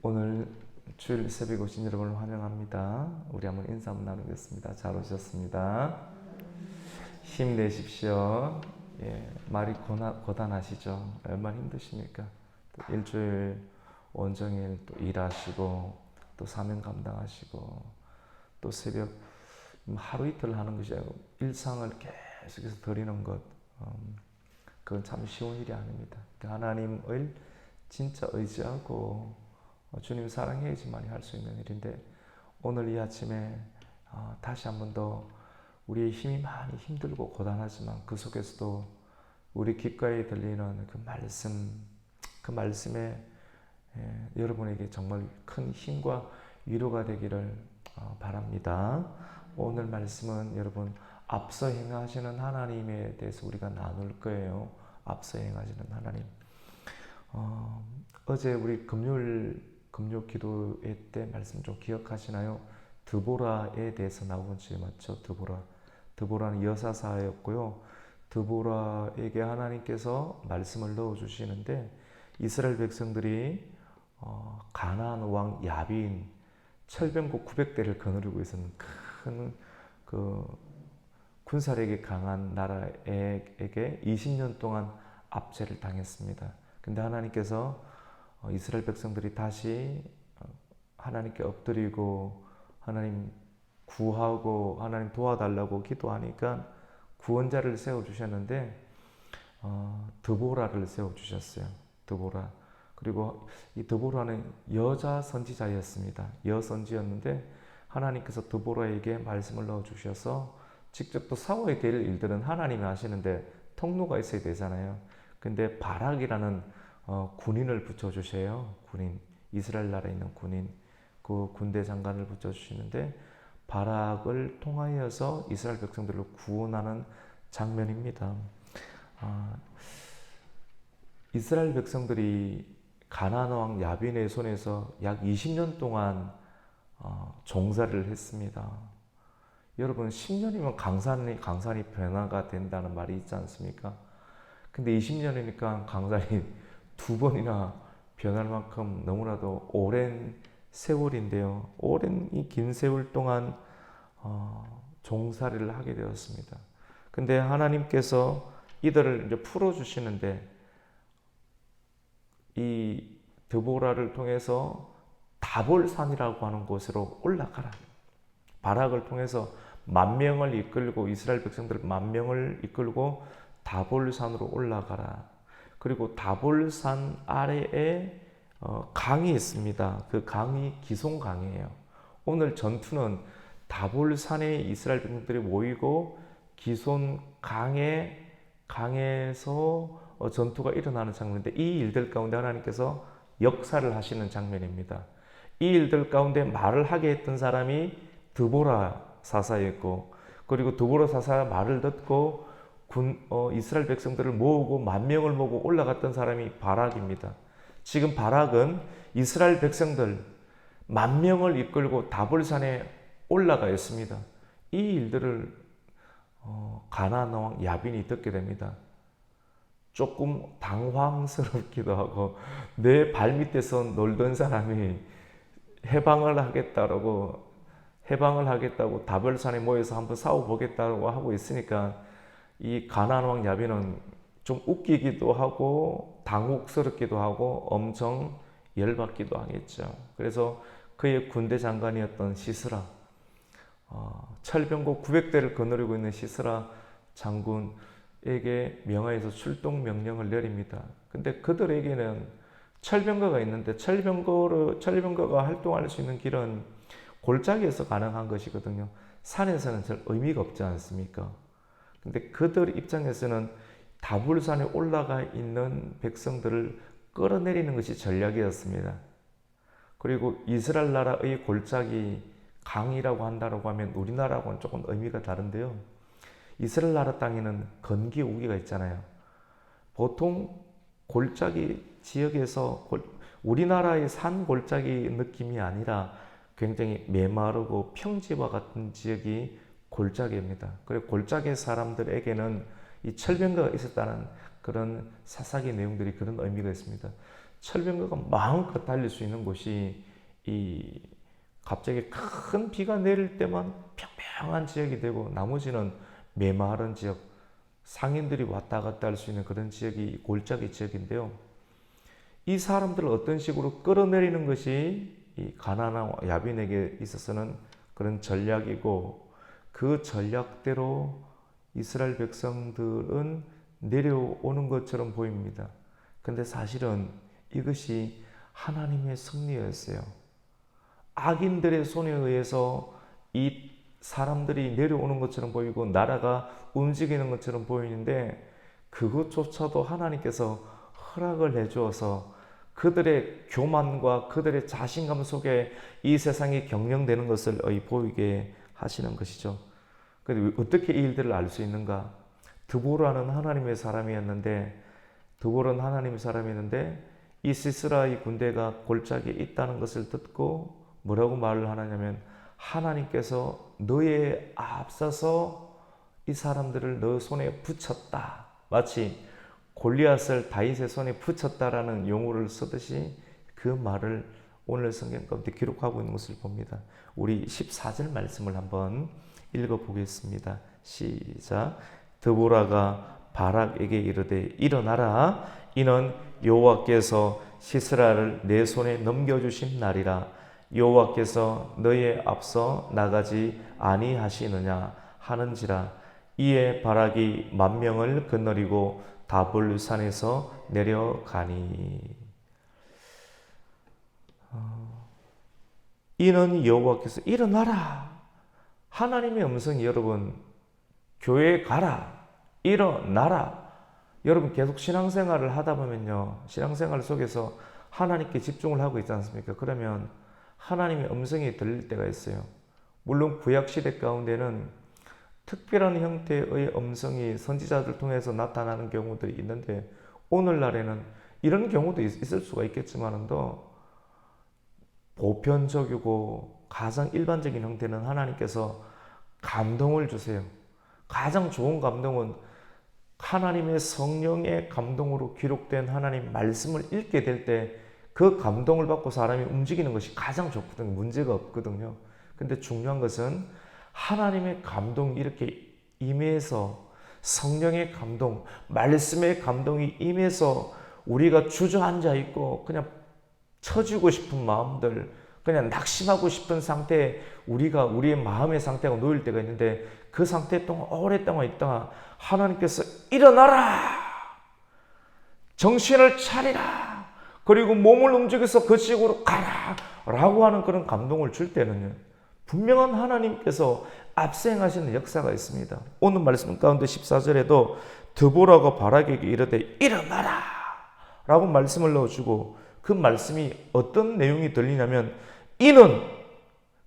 오늘 주일 새벽 오신 여러분을 환영합니다. 우리 한번 인사 한번 나누겠습니다. 잘 오셨습니다. 힘내십시오. 말이 고단하시죠? 얼마나 힘드십니까? 또 일주일 온종일 또 일하시고 또 사명 감당하시고 또 새벽 하루 이틀 하는 것이 아니고 일상을 계속해서 드리는 것, 그건 참 쉬운 일이 아닙니다. 하나님을 진짜 의지하고 주님 사랑해야지만 할 수 있는 일인데, 오늘 이 아침에 다시 한 번 더 우리의 힘이 많이 힘들고 고단하지만 그 속에서도 우리 귓가에 들리는 그 말씀에 여러분에게 정말 큰 힘과 위로가 되기를 바랍니다. 오늘 말씀은 여러분 앞서 행하시는 하나님에 대해서 우리가 나눌 거예요. 앞서 행하시는 하나님. 어제 우리 금요 기도회 때 말씀 좀 기억하시나요? 드보라에 대해서 나온 주제 맞죠? 드보라는 여사사였고요. 드보라에게 하나님께서 말씀을 넣어주시는데, 이스라엘 백성들이 가나안 왕 야빈 철병국 900대를 거느리고 있었는 큰 군사력이 강한 나라에게 20년 동안 압제를 당했습니다. 근데 하나님께서 이스라엘 백성들이 다시 하나님께 엎드리고 하나님 구하고 하나님 도와달라고 기도하니까 구원자를 세워주셨는데, 드보라를 세워주셨어요. 드보라. 그리고 이 드보라는 여자 선지자였습니다. 여선지였는데 하나님께서 드보라에게 말씀을 넣어주셔서, 직접 또 싸워야 될 일들은 하나님이 하시는데 통로가 있어야 되잖아요. 근데 바락이라는 군인을 붙여주세요. 군인, 이스라엘 나라에 있는 군인, 그 군대 장관을 붙여주시는데 바락을 통하여서 이스라엘 백성들을 구원하는 장면입니다. 이스라엘 백성들이 가나안 왕 야빈의 손에서 약 20년 동안 종살이를 했습니다. 여러분 10년이면 강산이 변화가 된다는 말이 있지 않습니까? 근데 20년이니까 강산이 두 번이나 변할 만큼 너무나도 오랜 세월인데요. 오랜 이 긴 세월 동안 종살이를 하게 되었습니다. 근데 하나님께서 이들을 이제 풀어주시는데, 이 드보라를 통해서 다볼산이라고 하는 곳으로 올라가라. 바락을 통해서 만 명을 이끌고, 이스라엘 백성들 만 명을 이끌고 다볼산으로 올라가라. 그리고 다볼산 아래에 강이 있습니다. 그 강이 기손강이에요. 오늘 전투는 다볼산에 이스라엘 백성들이 모이고 강에서 전투가 일어나는 장면인데, 이 일들 가운데 하나님께서 역사를 하시는 장면입니다. 이 일들 가운데 말을 하게 했던 사람이 드보라 사사였고, 그리고 드보라 사사 말을 듣고 이스라엘 백성들을 모으고 만 명을 모으고 올라갔던 사람이 바락입니다. 지금 바락은 이스라엘 백성들 만 명을 이끌고 다볼산에 올라가 있습니다. 이 일들을 가나안 왕 야빈이 듣게 됩니다. 조금 당황스럽기도 하고, 내 발밑에서 놀던 사람이 해방을 하겠다고 다볼산에 모여서 한번 싸워보겠다고 하고 있으니까, 이 가나안 왕 야빈은 좀 웃기기도 하고 당혹스럽기도 하고 엄청 열받기도 하겠죠. 그래서 그의 군대 장관이었던 시스라, 철병국 900대를 거느리고 있는 시스라 장군에게 명하여서 출동 명령을 내립니다. 근데 그들에게는 철병거가 있는데, 철병거가 활동할 수 있는 길은 골짜기에서 가능한 것이거든요. 산에서는 별 의미가 없지 않습니까? 근데 그들 입장에서는 다볼산에 올라가 있는 백성들을 끌어내리는 것이 전략이었습니다. 그리고 이스라엘 나라의 골짜기 강이라고 한다고 하면 우리나라하고는 조금 의미가 다른데요. 이스라엘 나라 땅에는 건기 우기가 있잖아요. 보통 골짜기 지역에서 우리나라의 산 골짜기 느낌이 아니라 굉장히 메마르고 평지와 같은 지역이 골짜기입니다. 그리고 골짜기 사람들에게는 이 철병거가 있었다는 그런 사사기 내용들이 그런 의미가 있습니다. 철병거가 마음껏 달릴 수 있는 곳이 이 갑자기 큰 비가 내릴 때만 평평한 지역이 되고 나머지는 메마른 지역, 상인들이 왔다 갔다 할 수 있는 그런 지역이 골짜기 지역인데요. 이 사람들을 어떤 식으로 끌어내리는 것이 이 가나안 야빈에게 있어서는 그런 전략이고, 그 전략대로 이스라엘 백성들은 내려오는 것처럼 보입니다. 근데 사실은 이것이 하나님의 승리였어요. 악인들의 손에 의해서 이 사람들이 내려오는 것처럼 보이고 나라가 움직이는 것처럼 보이는데, 그것조차도 하나님께서 허락을 해주어서 그들의 교만과 그들의 자신감 속에 이 세상이 경영되는 것을 보이게 하시는 것이죠. 그런데 어떻게 이 일들을 알 수 있는가? 드보라는 하나님의 사람이었는데, 이 시스라의 군대가 골짜기에 있다는 것을 듣고 뭐라고 말을 하느냐면, 하나님께서 너에 앞서서 이 사람들을 너 손에 붙였다. 마치 골리앗을 다윗의 손에 붙였다라는 용어를 쓰듯이 그 말을 오늘 성경 가운데 기록하고 있는 것을 봅니다. 우리 14절 말씀을 한번 읽어보겠습니다. 시작. 드보라가 바락에게 이르되 일어나라. 이는 여호와께서 시스라를 내 손에 넘겨주신 날이라. 여호와께서 너의 앞서 나가지 아니하시느냐 하는지라. 이에 바락이 만명을 건너리고 다볼산에서 내려가니. 이는 여호와께서 일어나라. 하나님의 음성이 여러분, 교회에 가라, 일어나라. 여러분 계속 신앙생활을 하다 보면요, 신앙생활 속에서 하나님께 집중을 하고 있지 않습니까? 그러면 하나님의 음성이 들릴 때가 있어요. 물론 구약시대 가운데는 특별한 형태의 음성이 선지자들 통해서 나타나는 경우들이 있는데, 오늘날에는 이런 경우도 있을 수가 있겠지만도 보편적이고 가장 일반적인 형태는 하나님께서 감동을 주세요. 가장 좋은 감동은 하나님의 성령의 감동으로 기록된 하나님 말씀을 읽게 될 때 그 감동을 받고 사람이 움직이는 것이 가장 좋거든요. 문제가 없거든요. 근데 중요한 것은 하나님의 감동이 이렇게 임해서, 성령의 감동, 말씀의 감동이 임해서 우리가 주저앉아 있고 그냥 처지고 싶은 마음들, 그냥 낙심하고 싶은 상태에 우리가 우리의 마음의 상태가 놓일 때가 있는데, 그 상태 동안 오랫동안 있다가 하나님께서 일어나라, 정신을 차리라, 그리고 몸을 움직여서 그 지역으로 가라 라고 하는 그런 감동을 줄 때는요, 분명한 하나님께서 앞서행하시는 역사가 있습니다. 오늘 말씀 가운데 14절에도 드보라가 바락에게 이르되 일어나라 라고 말씀을 넣어주고, 그 말씀이 어떤 내용이 들리냐면, 이는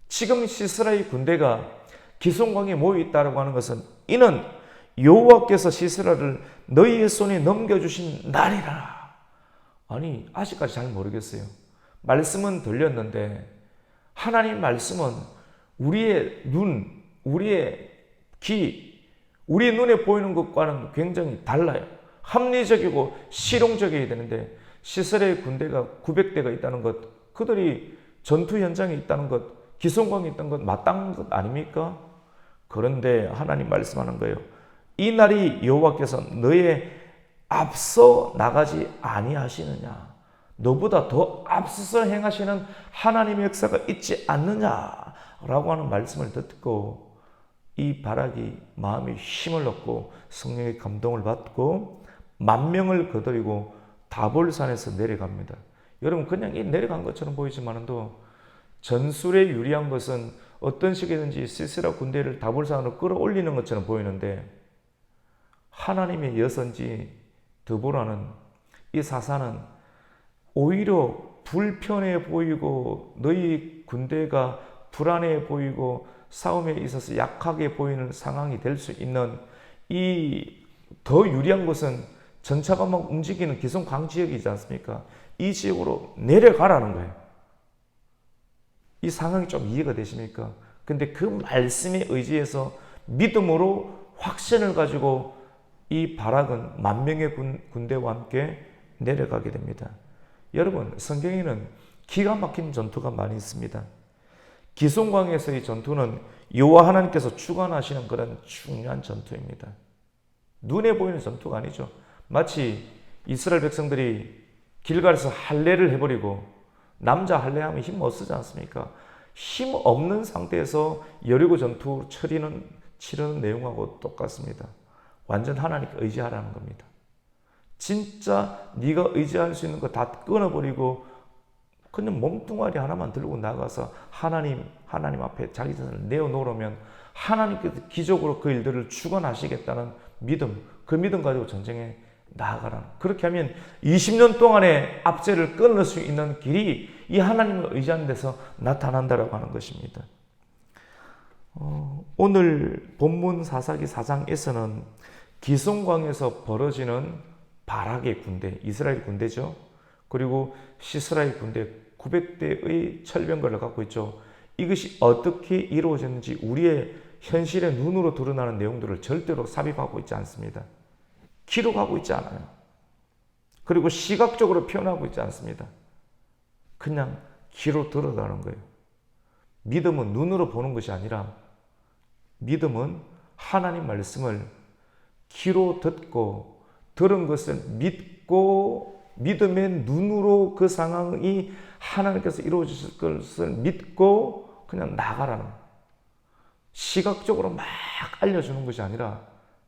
지금 시스라의 군대가 기송강에 모여 있다고 하는 것은, 이는 여호와께서 시스라를 너희의 손에 넘겨주신 날이라. 아니, 아직까지 잘 모르겠어요. 말씀은 들렸는데 하나님 말씀은 우리의 눈, 우리의 귀, 우리의 눈에 보이는 것과는 굉장히 달라요. 합리적이고 실용적이어야 되는데, 시스라의 군대가 900대가 있다는 것, 그들이 전투 현장에 있다는 것, 기송강에 있다는 것 마땅한 것 아닙니까? 그런데 하나님 말씀하는 거예요. 이 날이 여호와께서 너의 앞서 나가지 아니하시느냐, 너보다 더 앞서서 행하시는 하나님의 역사가 있지 않느냐라고 하는 말씀을 듣고, 이 바락이 마음에 힘을 얻고 성령의 감동을 받고 만명을 거두리고 다볼산에서 내려갑니다. 여러분, 그냥 이 내려간 것처럼 보이지만도 전술에 유리한 것은 어떤 식이든지 시스라 군대를 다볼산으로 끌어올리는 것처럼 보이는데, 하나님의 여선지 드보라는, 이 사사는 오히려 불편해 보이고 너희 군대가 불안해 보이고 싸움에 있어서 약하게 보이는 상황이 될 수 있는, 이 더 유리한 것은 전차가 막 움직이는 기송강 지역이지 않습니까? 이 지역으로 내려가라는 거예요. 이 상황이 좀 이해가 되십니까? 근데 그 말씀에 의지해서 믿음으로 확신을 가지고 이 바락은 만명의 군대와 함께 내려가게 됩니다. 여러분, 성경에는 기가 막힌 전투가 많이 있습니다. 기송광에서의 전투는 여호와 하나님께서 주관하시는 그런 중요한 전투입니다. 눈에 보이는 전투가 아니죠. 마치 이스라엘 백성들이 길갈에서 할례를 해버리고, 남자 할례하면 힘 못 쓰지 않습니까? 힘 없는 상태에서 여리고 전투 치르는 내용하고 똑같습니다. 완전 하나님께 의지하라는 겁니다. 진짜 네가 의지할 수 있는 거 다 끊어버리고 그냥 몸뚱아리 하나만 들고 나가서 하나님 앞에 자기 자신을 내어놓으면 하나님께서 기적으로 그 일들을 주관하시겠다는 믿음, 그 믿음 가지고 전쟁에 나아가라는, 그렇게 하면 20년 동안의 압제를 끊을 수 있는 길이 이 하나님을 의지하는 데서 나타난다라고 하는 것입니다. 오늘 본문 사사기 4장에서는 기송광에서 벌어지는 바락의 군대, 이스라엘 군대죠. 그리고 시스라의 군대 900대의 철병거를 갖고 있죠. 이것이 어떻게 이루어졌는지 우리의 현실의 눈으로 드러나는 내용들을 절대로 삽입하고 있지 않습니다. 기록하고 있지 않아요. 그리고 시각적으로 표현하고 있지 않습니다. 그냥 귀로 들어가는 거예요. 믿음은 눈으로 보는 것이 아니라 믿음은 하나님 말씀을 귀로 듣고 들은 것을 믿고 믿음의 눈으로 그 상황이 하나님께서 이루어질 것을 믿고 그냥 나가라는 거예요. 시각적으로 막 알려주는 것이 아니라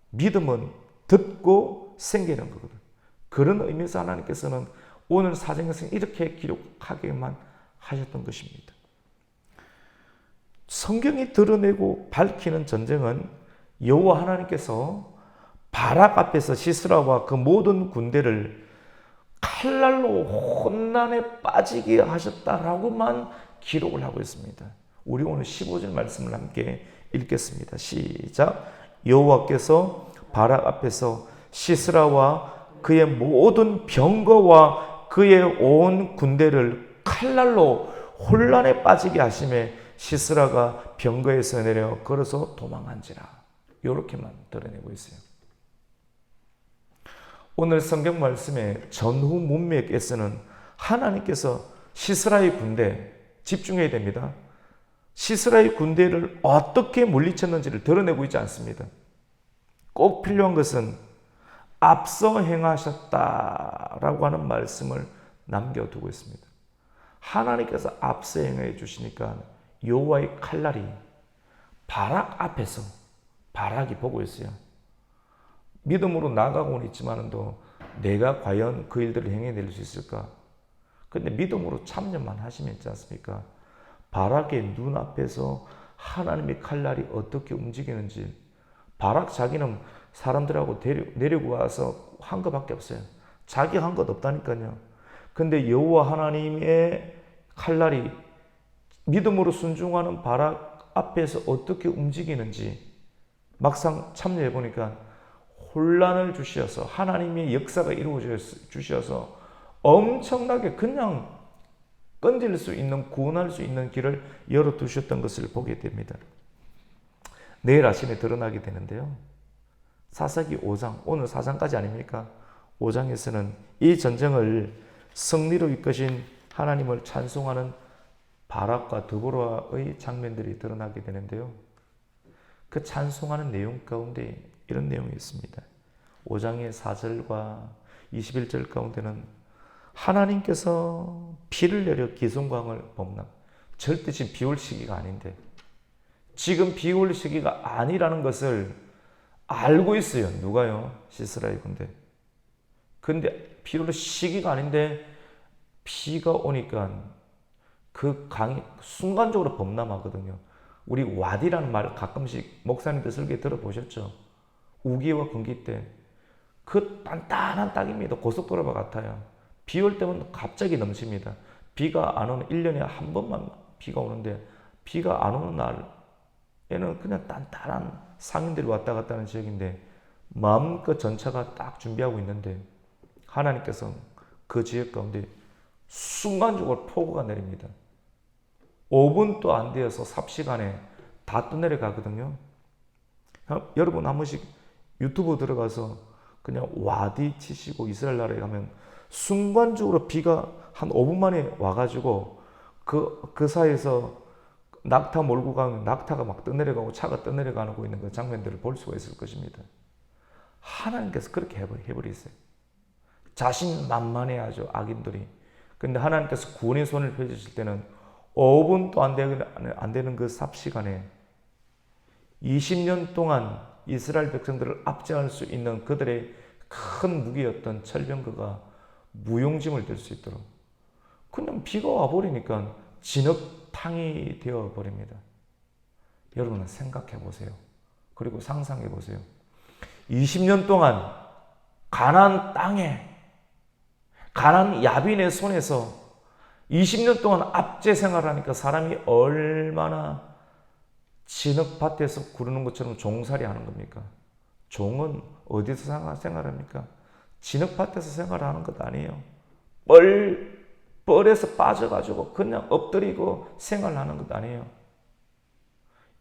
믿음은 듣고 생기는 거거든요. 그런 의미에서 하나님께서는 오늘 사정에서 이렇게 기록하게만 하셨던 것입니다. 성경이 드러내고 밝히는 전쟁은 여호와 하나님께서 바락 앞에서 시스라와 그 모든 군대를 칼날로 혼란에 빠지게 하셨다라고만 기록을 하고 있습니다. 우리 오늘 15절 말씀을 함께 읽겠습니다. 시작. 여호와께서 바락 앞에서 시스라와 그의 모든 병거와 그의 온 군대를 칼날로 혼란에 빠지게 하심에 시스라가 병거에서 내려 걸어서 도망한지라. 이렇게만 드러내고 있어요. 오늘 성경 말씀의 전후 문맥에서는 하나님께서 시스라의 군대, 집중해야 됩니다. 시스라의 군대를 어떻게 물리쳤는지를 드러내고 있지 않습니다. 꼭 필요한 것은 앞서 행하셨다라고 하는 말씀을 남겨두고 있습니다. 하나님께서 앞서 행해 주시니까 여호와의 칼날이 바락 앞에서, 바락이 보고 있어요. 믿음으로 나아가고는 있지만도 내가 과연 그 일들을 행해낼 수 있을까? 근데 믿음으로 참여만 하시면 있지 않습니까? 바락의 눈앞에서 하나님의 칼날이 어떻게 움직이는지, 바락 자기는 사람들하고 내리고 와서 한 것밖에 없어요. 자기 한 것 없다니까요. 근데 여호와 하나님의 칼날이 믿음으로 순종하는 바락 앞에서 어떻게 움직이는지 막상 참여해 보니까 혼란을 주셔서 하나님의 역사가 이루어져 주셔서 엄청나게 그냥 건질 수 있는, 구원할 수 있는 길을 열어두셨던 것을 보게 됩니다. 내일 아침에 드러나게 되는데요. 사사기 5장, 오늘 4장까지 아닙니까? 5장에서는 이 전쟁을 승리로 이끄신 하나님을 찬송하는 바락과 드보라의 장면들이 드러나게 되는데요. 그 찬송하는 내용 가운데 이런 내용이 있습니다. 5장의 4절과 21절 가운데는 하나님께서 피를 내려 기송광을 범람. 절대 지금 비 올 시기가 아닌데, 지금 비 올 시기가 아니라는 것을 알고 있어요. 누가요? 시스라의 군대. 근데 비 올 시기가 아닌데 비가 오니까 그 강이 순간적으로 범람하거든요. 우리 와디라는 말 가끔씩 목사님들 설교 들어보셨죠? 우기와 건기 때 그 단단한 땅입니다. 고속도로와 같아요. 비 올 때면 갑자기 넘칩니다. 비가 안 오는 1년에 한 번만 비가 오는데, 비가 안 오는 날에는 그냥 단단한 상인들이 왔다 갔다 하는 지역인데 마음껏 전차가 딱 준비하고 있는데 하나님께서 그 지역 가운데 순간적으로 폭우가 내립니다. 5분도 안 되어서 삽시간에 다 떠내려가거든요. 여러분 한 번씩 유튜브 들어가서 그냥 와디 치시고 이스라엘 나라에 가면 순간적으로 비가 한 5분 만에 와가지고 그 사이에서 낙타 몰고 가면 낙타가 막 떠내려가고 차가 떠내려가고 있는 그 장면들을 볼 수가 있을 것입니다. 하나님께서 그렇게 해버리세요. 자신만만해야죠, 악인들이. 근데 하나님께서 구원의 손을 펴주실 때는 5분도 안 되는 그 삽시간에 20년 동안 이스라엘 백성들을 압제할 수 있는 그들의 큰 무기였던 철병거가 무용지물 될 수 있도록 그냥 비가 와버리니까 진흙탕이 되어버립니다. 여러분은 생각해 보세요. 그리고 상상해 보세요. 20년 동안 가나안 땅에 가나안 야빈의 손에서 20년 동안 압제 생활하니까 사람이 얼마나 진흙밭에서 구르는 것처럼 종살이 하는 겁니까? 종은 어디서 생활합니까? 진흙밭에서 생활하는 것 아니에요. 뻘에서 빠져가지고 그냥 엎드리고 생활하는 것 아니에요.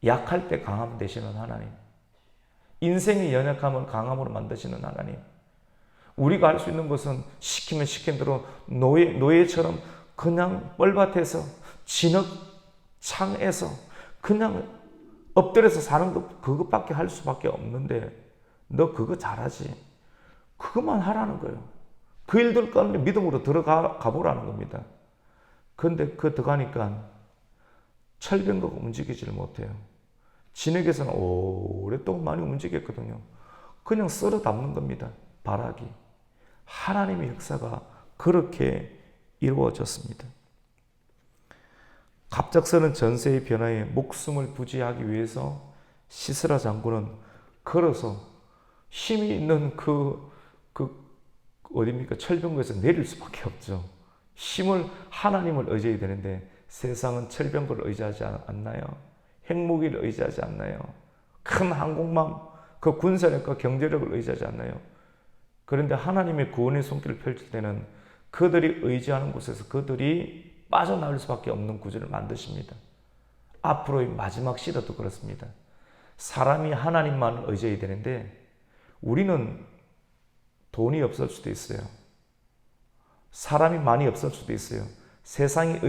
약할 때 강함 되시는 하나님. 인생의 연약함을 강함으로 만드시는 하나님. 우리가 할 수 있는 것은 시키면 시킨 대로 노예처럼 그냥 뻘밭에서 진흙창에서 그냥 엎드려서 사는 것 그것밖에 할 수밖에 없는데 너 그거 잘하지. 그것만 하라는 거예요. 그 일들 가운데 믿음으로 들어가 보라는 겁니다. 그런데 그 들어가니까 철병거가 움직이지를 못해요. 진흙에서는 오랫동안 많이 움직였거든요. 그냥 쓸어 담는 겁니다. 바라기. 하나님의 역사가 그렇게 이루어졌습니다. 갑작스런 전세의 변화에 목숨을 부지하기 위해서 시스라 장군은 걸어서 힘이 있는 어디입니까? 철병거에서 내릴 수밖에 없죠. 하나님을 의지해야 되는데 세상은 철병거를 의지하지 않나요? 핵무기를 의지하지 않나요? 큰 항공망, 그 군사력과 경제력을 의지하지 않나요? 그런데 하나님의 구원의 손길을 펼칠 때는 그들이 의지하는 곳에서 그들이 빠져나올 수밖에 없는 구조를 만드십니다. 앞으로의 마지막 시대도 그렇습니다. 사람이 하나님만을 의지해야 되는데 우리는 돈이 없을 수도 있어요. 사람이 많이 없을 수도 있어요. 세상이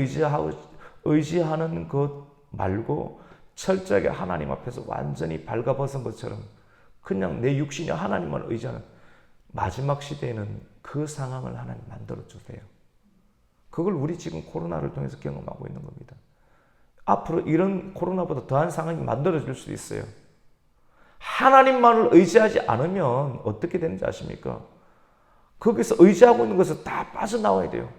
의지하는 것 말고 철저하게 하나님 앞에서 완전히 발가벗은 것처럼 그냥 내 육신이 하나님만 의지하는 마지막 시대에는 그 상황을 하나님 만들어주세요. 그걸 우리 지금 코로나를 통해서 경험하고 있는 겁니다. 앞으로 이런 코로나보다 더한 상황이 만들어질 수도 있어요. 하나님만을 의지하지 않으면 어떻게 되는지 아십니까? 거기서 의지하고 있는 것을 다 빠져나와야 돼요.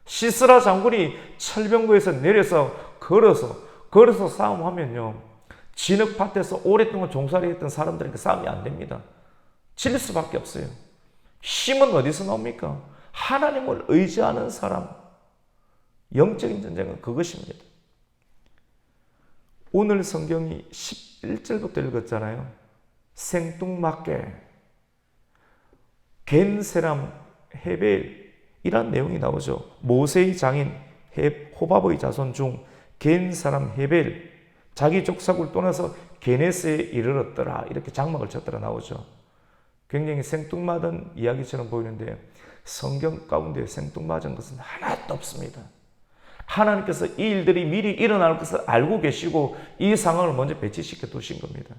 시스라 장군이 철병거에서 내려서 걸어서 싸움하면요. 진흙밭에서 오랫동안 종살이했던 사람들에게 싸움이 안 됩니다. 질 수밖에 없어요. 힘은 어디서 나옵니까? 하나님을 의지하는 사람. 영적인 전쟁은 그것입니다. 오늘 성경이 11절부터 읽었잖아요. 생뚱맞게 겐세람 헤벨이란 내용이 나오죠. 모세의 장인 호밥의 자손 중 겐사람 헤벨 자기 족속을 떠나서 게네스에 이르렀더라 이렇게 장막을 쳤더라 나오죠. 굉장히 생뚱맞은 이야기처럼 보이는데 성경 가운데 생뚱맞은 것은 하나도 없습니다. 하나님께서 이 일들이 미리 일어날 것을 알고 계시고 이 상황을 먼저 배치시켜 두신 겁니다.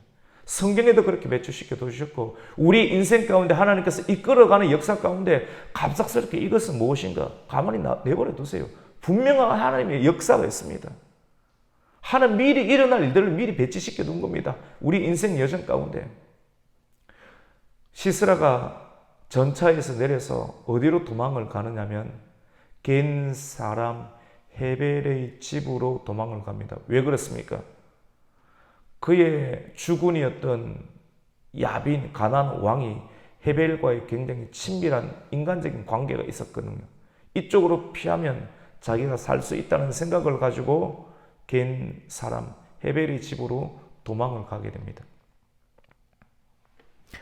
성경에도 그렇게 배치시켜 두셨고 우리 인생 가운데 하나님께서 이끌어가는 역사 가운데 갑작스럽게 이것은 무엇인가 가만히 내버려 두세요. 분명한 하나님의 역사가 있습니다. 하나님 미리 일어날 일들을 미리 배치시켜 둔 겁니다. 우리 인생 여정 가운데. 시스라가 전차에서 내려서 어디로 도망을 가느냐면 겐 사람 헤벨의 집으로 도망을 갑니다. 왜 그렇습니까? 그의 주군이었던 야빈 가나안 왕이 헤벨과의 굉장히 친밀한 인간적인 관계가 있었거든요. 이쪽으로 피하면 자기가 살 수 있다는 생각을 가지고 겐 사람 헤벨의 집으로 도망을 가게 됩니다.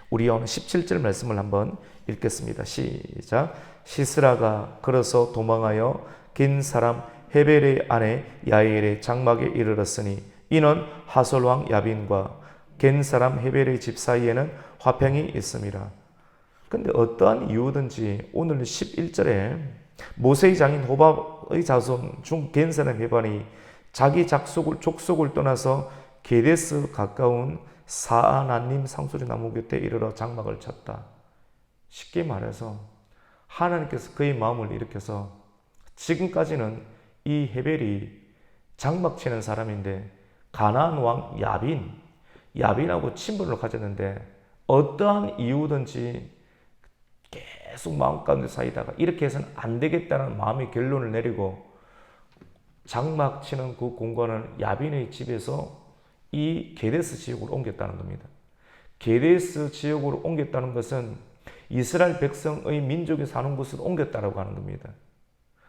우리 오늘 17절 말씀을 한번 읽겠습니다. 시작. 시스라가 걸어서 도망하여 겐 사람 헤벨의 아내 야엘의 장막에 이르렀으니 이는 하솔 왕 야빈과 겐 사람 헤벨의 집 사이에는 화평이 있음이라. 근데 어떠한 이유든지 오늘 11절에 모세의 장인 호밥의 자손 중 겐사람 헤반이 자기 족속을 떠나서 게데스 가까운 사아나님 상수리 나무 곁에 이르러 장막을 쳤다. 쉽게 말해서 하나님께서 그의 마음을 일으켜서 지금까지는 이 헤벨이 장막 치는 사람인데 가나안 왕 야빈하고 친분을 가졌는데 어떠한 이유든지 계속 마음 가운데 쌓이다가 이렇게 해서는 안 되겠다는 마음의 결론을 내리고 장막 치는 그 공간을 야빈의 집에서 이 게데스 지역으로 옮겼다는 겁니다. 게데스 지역으로 옮겼다는 것은 이스라엘 백성의 민족이 사는 곳으로 옮겼다라고 하는 겁니다.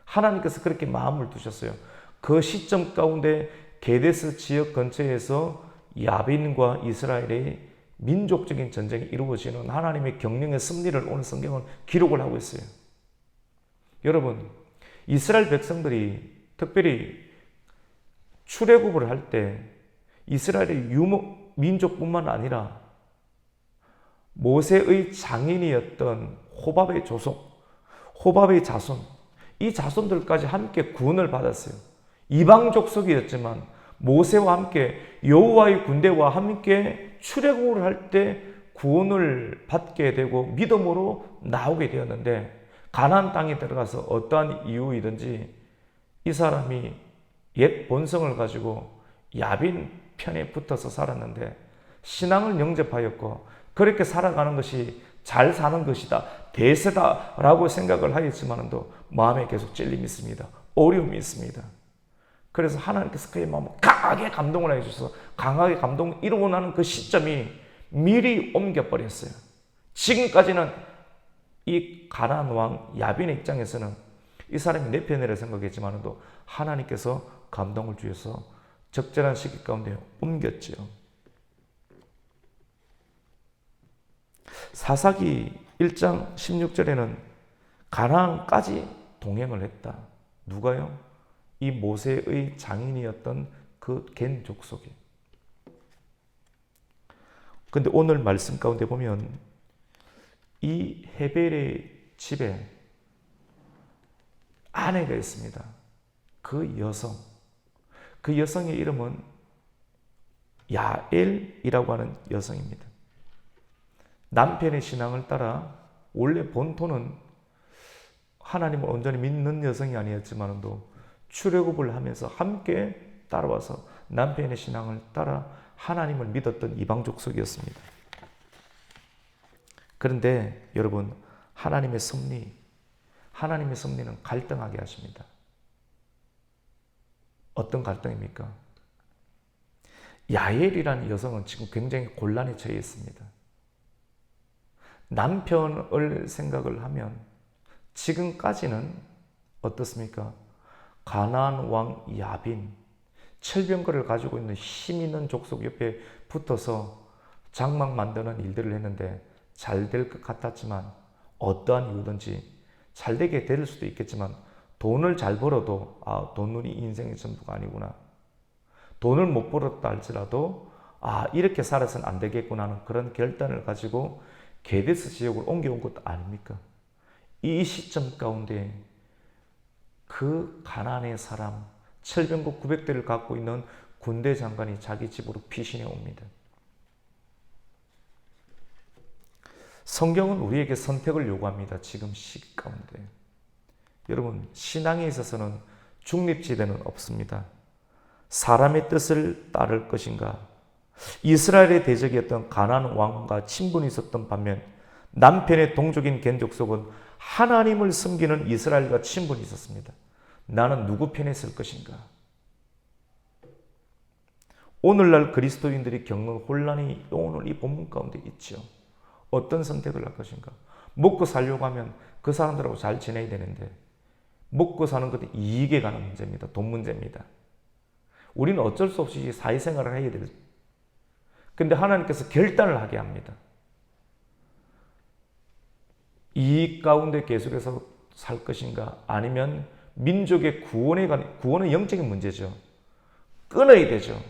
하나님께서 그렇게 마음을 두셨어요. 그 시점 가운데 게데스 지역 근처에서 야빈과 이스라엘의 민족적인 전쟁이 이루어지는 하나님의 경륜의 승리를 오늘 성경은 기록을 하고 있어요. 여러분, 이스라엘 백성들이 특별히 출애굽을 할 때 이스라엘의 민족뿐만 아니라 모세의 장인이었던 호밥의 자손, 이 자손들까지 함께 구원을 받았어요. 이방 족속이었지만 모세와 함께 여호와의 군대와 함께 출애굽을 할 때 구원을 받게 되고 믿음으로 나오게 되었는데 가나안 땅에 들어가서 어떠한 이유이든지 이 사람이 옛 본성을 가지고 야빈 편에 붙어서 살았는데 신앙을 영접하였고 그렇게 살아가는 것이 잘 사는 것이다, 대세다라고 생각을 하였지만도 마음에 계속 찔림이 있습니다. 어려움이 있습니다. 그래서 하나님께서 그의 마음을 강하게 감동을 해주셔서 강하게 감동을 이루고 나는 그 시점이 미리 옮겨버렸어요. 지금까지는 이 가나안 왕 야빈의 입장에서는 이 사람이 내 편이라 생각했지만도 하나님께서 감동을 주셔서 적절한 시기 가운데 옮겼죠. 사사기 1장 16절에는 가나안까지 동행을 했다. 누가요? 이 모세의 장인이었던 그 겐 족속이. 근데 오늘 말씀 가운데 보면 이 헤벨의 집에 아내가 있습니다. 그 여성의 이름은 야엘이라고 하는 여성입니다. 남편의 신앙을 따라 원래 본토는 하나님을 온전히 믿는 여성이 아니었지만도 출애굽을 하면서 함께 따라와서 남편의 신앙을 따라 하나님을 믿었던 이방 족속이었습니다. 그런데 여러분, 하나님의 섭리는 갈등하게 하십니다. 어떤 갈등입니까? 야엘이라는 여성은 지금 굉장히 곤란에 처해 있습니다. 남편을 생각을 하면 지금까지는 어떻습니까? 가나안 왕 야빈, 철병거를 가지고 있는 힘 있는 족속 옆에 붙어서 장막 만드는 일들을 했는데 잘 될 것 같았지만 어떠한 이유든지 잘 되게 될 수도 있겠지만 돈을 잘 벌어도 돈이 인생의 전부가 아니구나. 돈을 못 벌었다 할지라도 이렇게 살아서는 안 되겠구나 하는 그런 결단을 가지고 게데스 지역으로 옮겨온 것도 아닙니까? 이 시점 가운데 그 가나안의 사람, 철병거 900대를 갖고 있는 군대 장관이 자기 집으로 피신해 옵니다. 성경은 우리에게 선택을 요구합니다. 지금 시기 가운데. 여러분, 신앙에 있어서는 중립지대는 없습니다. 사람의 뜻을 따를 것인가? 이스라엘의 대적이었던 가나안 왕과 친분이 있었던 반면 남편의 동족인 겐 족속은 하나님을 섬기는 이스라엘과 친분이 있었습니다. 나는 누구 편에 설 것인가? 오늘날 그리스도인들이 겪는 혼란이 오늘 이 본문 가운데 있죠. 어떤 선택을 할 것인가? 먹고 살려고 하면 그 사람들하고 잘 지내야 되는데 먹고 사는 것도 이익에 관한 문제입니다. 돈 문제입니다. 우리는 어쩔 수 없이 사회생활을 해야 돼요. 근데 하나님께서 결단을 하게 합니다. 이익 가운데 계속해서 살 것인가? 아니면 민족의 구원은 영적인 문제죠. 끊어야 되죠.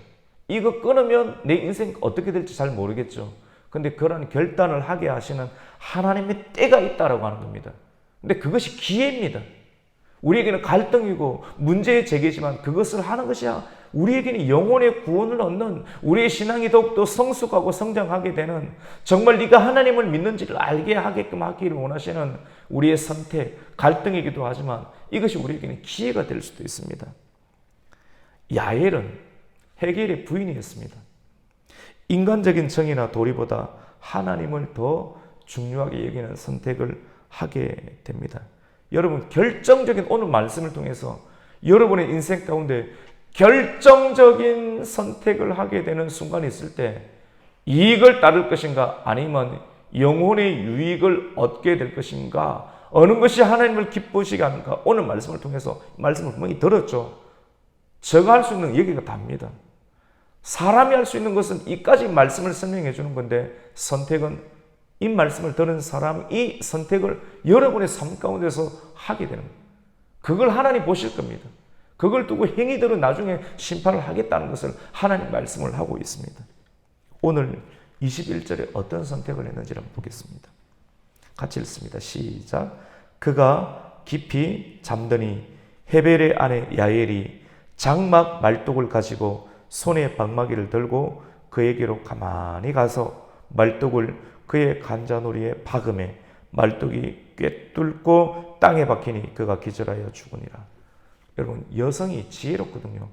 이거 끊으면 내 인생 어떻게 될지 잘 모르겠죠. 근데 그런 결단을 하게 하시는 하나님의 때가 있다라고 하는 겁니다. 근데 그것이 기회입니다. 우리에게는 갈등이고 문제의 제기지만 그것을 하는 것이 우리에게는 영혼의 구원을 얻는, 우리의 신앙이 더욱더 성숙하고 성장하게 되는, 정말 네가 하나님을 믿는지를 알게 하게끔 하기를 원하시는 우리의 선택, 갈등이기도 하지만 이것이 우리에게는 기회가 될 수도 있습니다. 야엘은 헤겔의 부인이었습니다. 인간적인 정의나 도리보다 하나님을 더 중요하게 여기는 선택을 하게 됩니다. 여러분, 결정적인 오늘 말씀을 통해서 여러분의 인생 가운데 결정적인 선택을 하게 되는 순간이 있을 때 이익을 따를 것인가 아니면 영혼의 유익을 얻게 될 것인가, 어느 것이 하나님을 기쁘시게 하는가, 오늘 말씀을 통해서 말씀을 분명히 들었죠. 제가 할 수 있는 여기가 답니다. 사람이 할 수 있는 것은 이까지 말씀을 설명해 주는 건데, 선택은 이 말씀을 들은 사람이 선택을 여러분의 삶 가운데서 하게 되는 거예요. 그걸 하나님 보실 겁니다. 그걸 두고 행위들은 나중에 심판을 하겠다는 것을 하나님 말씀을 하고 있습니다. 오늘 21절에 어떤 선택을 했는지를 한번 보겠습니다. 같이 읽습니다. 시작. 그가 깊이 잠드니 헤벨의 아내 야엘이 장막 말뚝을 가지고 손에 방마기를 들고 그에게로 가만히 가서 말뚝을 그의 간자놀이에 박음에 말뚝이 꿰뚫고 땅에 박히니 그가 기절하여 죽으니라. 여러분, 여성이 지혜롭거든요.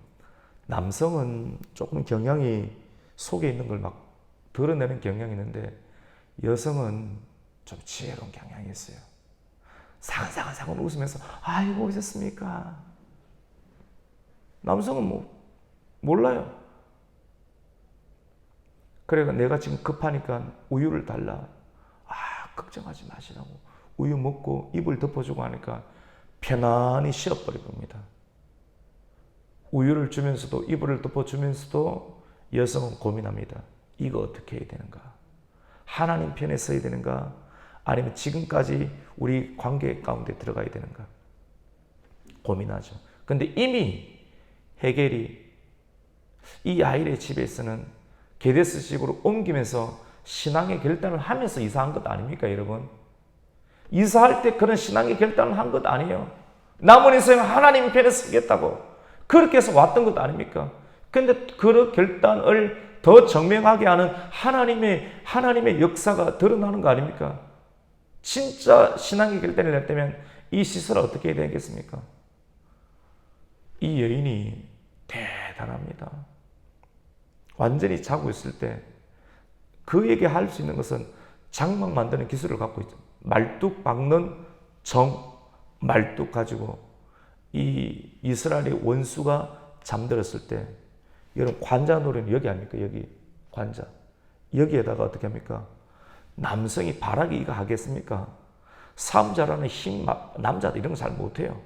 남성은 조금 경향이 속에 있는 걸 막 드러내는 경향이 있는데 여성은 좀 지혜로운 경향이 있어요. 사근사근 웃으면서 아이고 오셨습니까? 남성은 몰라요. 그래가 내가 지금 급하니까 우유를 달라. 걱정하지 마시라고. 우유 먹고 입을 덮어주고 하니까 편안히 쉬어버릴 겁니다. 우유를 주면서도 이불을 덮어주면서도 여성은 고민합니다. 이거 어떻게 해야 되는가? 하나님 편에 서야 되는가? 아니면 지금까지 우리 관계 가운데 들어가야 되는가? 고민하죠. 근데 이미 헤겔이 이 야일의 집에서는 게데스식으로 옮기면서 신앙의 결단을 하면서 이사한 것 아닙니까, 여러분? 이사할 때 그런 신앙의 결단을 한 것 아니에요. 남은 인생 하나님 편에 서겠다고 그렇게 해서 왔던 것 아닙니까? 근데 그 결단을 더 증명하게 하는 하나님의 역사가 드러나는 거 아닙니까? 진짜 신앙의 결단을 냈다면 이 시설을 어떻게 해야 되겠습니까? 이 여인이 대단합니다. 완전히 자고 있을 때 그에게 할 수 있는 것은 장막 만드는 기술을 갖고 있죠. 말뚝 박는 말뚝 가지고 이 이스라엘의 원수가 잠들었을 때, 여러분 관자놀이는 여기 아닙니까? 여기 관자. 여기에다가 어떻게 합니까? 남성이 바라게 이거 하겠습니까? 싸움 잘하는 남자들 이런 거 잘 못해요.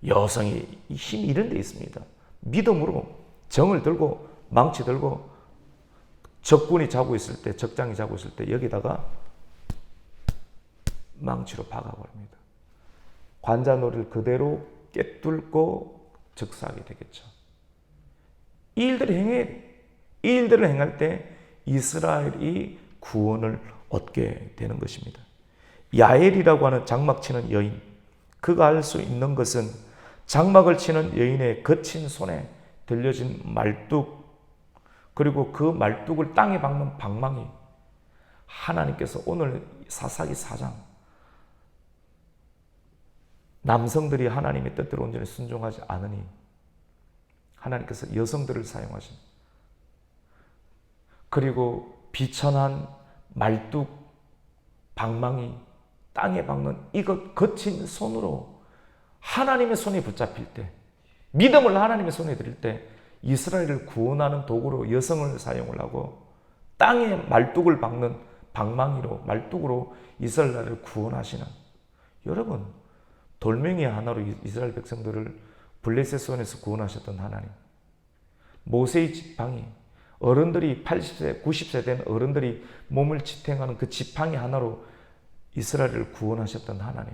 여성이 힘이 이런 데 있습니다. 믿음으로 정을 들고 망치 들고 적군이 자고 있을 때, 적장이 자고 있을 때 여기다가 망치로 박아버립니다. 관자놀이를 그대로 꿰뚫고 즉사하게 되겠죠. 이 일들을 행할 때 이스라엘이 구원을 얻게 되는 것입니다. 야엘이라고 하는 장막 치는 여인, 그가 알 수 있는 것은 장막을 치는 여인의 거친 손에 들려진 말뚝, 그리고 그 말뚝을 땅에 박는 방망이, 하나님께서 오늘 사사기 4장 남성들이 하나님의 뜻대로 온전히 순종하지 않으니 하나님께서 여성들을 사용하신, 그리고 비천한 말뚝, 방망이, 땅에 박는 이것 거친 손으로 하나님의 손에 붙잡힐 때, 믿음을 하나님의 손에 드릴 때 이스라엘을 구원하는 도구로 여성을 사용을 하고 땅에 말뚝을 박는 방망이로, 말뚝으로 이스라엘을 구원하시는, 여러분 돌멩이 하나로 이스라엘 백성들을 블레셋 손에서 구원하셨던 하나님, 모세의 지팡이, 어른들이 80세, 90세 된 어른들이 몸을 지탱하는 그 지팡이 하나로 이스라엘을 구원하셨던 하나님,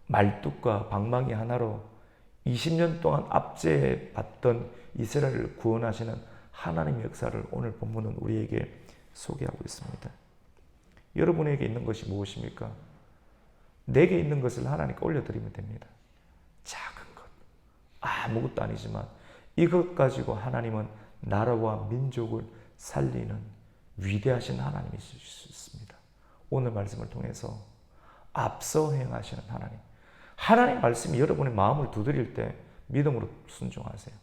말뚝과 방망이 하나로 20년 동안 압제받던 이스라엘을 구원하시는 하나님의 역사를 오늘 본문은 우리에게 소개하고 있습니다. 여러분에게 있는 것이 무엇입니까? 내게 있는 것을 하나님께 올려드리면 됩니다. 작은 것, 아무것도 아니지만 이것 가지고 하나님은 나라와 민족을 살리는 위대하신 하나님이실 수 있습니다. 오늘 말씀을 통해서 앞서 행하시는 하나님, 하나님 말씀이 여러분의 마음을 두드릴 때 믿음으로 순종하세요.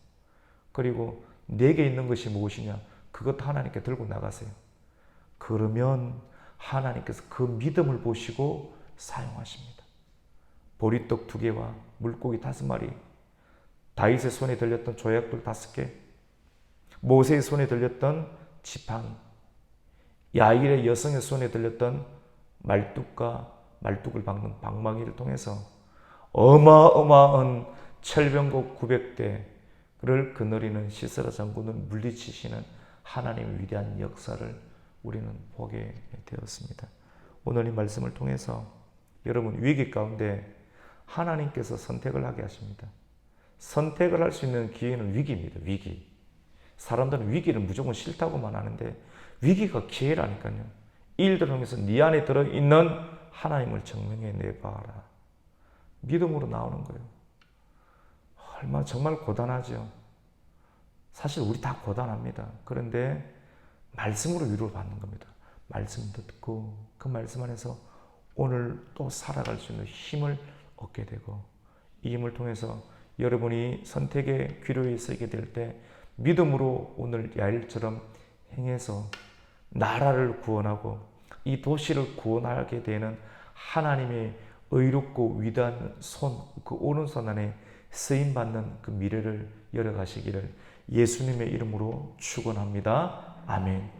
그리고 내게 있는 것이 무엇이냐, 그것 하나님께 들고 나가세요. 그러면 하나님께서 그 믿음을 보시고 사용하십니다. 보리떡 2개와 물고기 5마리, 다윗의 손에 들렸던 조약돌 5개, 모세의 손에 들렸던 지팡이, 야일의 여성의 손에 들렸던 말뚝을 박는 방망이를 통해서 어마어마한 철병거 900대를 거느리는 시스라 장군을 물리치시는 하나님의 위대한 역사를 우리는 보게 되었습니다. 오늘 이 말씀을 통해서 여러분 위기 가운데 하나님께서 선택을 하게 하십니다. 선택을 할 수 있는 기회는 위기입니다. 위기. 사람들은 위기를 무조건 싫다고만 하는데 위기가 기회라니까요. 일들을 통해서 네 안에 들어있는 하나님을 증명해 내봐라. 믿음으로 나오는 거예요. 얼마나 정말 고단하죠. 사실 우리 다 고단합니다. 그런데 말씀으로 위로를 받는 겁니다. 말씀 듣고 그 말씀 안에서 오늘 또 살아갈 수 있는 힘을 얻게 되고, 이 힘을 통해서 여러분이 선택의 기로에 서게 될 때 믿음으로 오늘 야일처럼 행해서 나라를 구원하고 이 도시를 구원하게 되는 하나님의 의롭고 위대한 손, 그 오른손 안에 쓰임받는 그 미래를 열어가시기를 예수님의 이름으로 축원합니다. 아멘.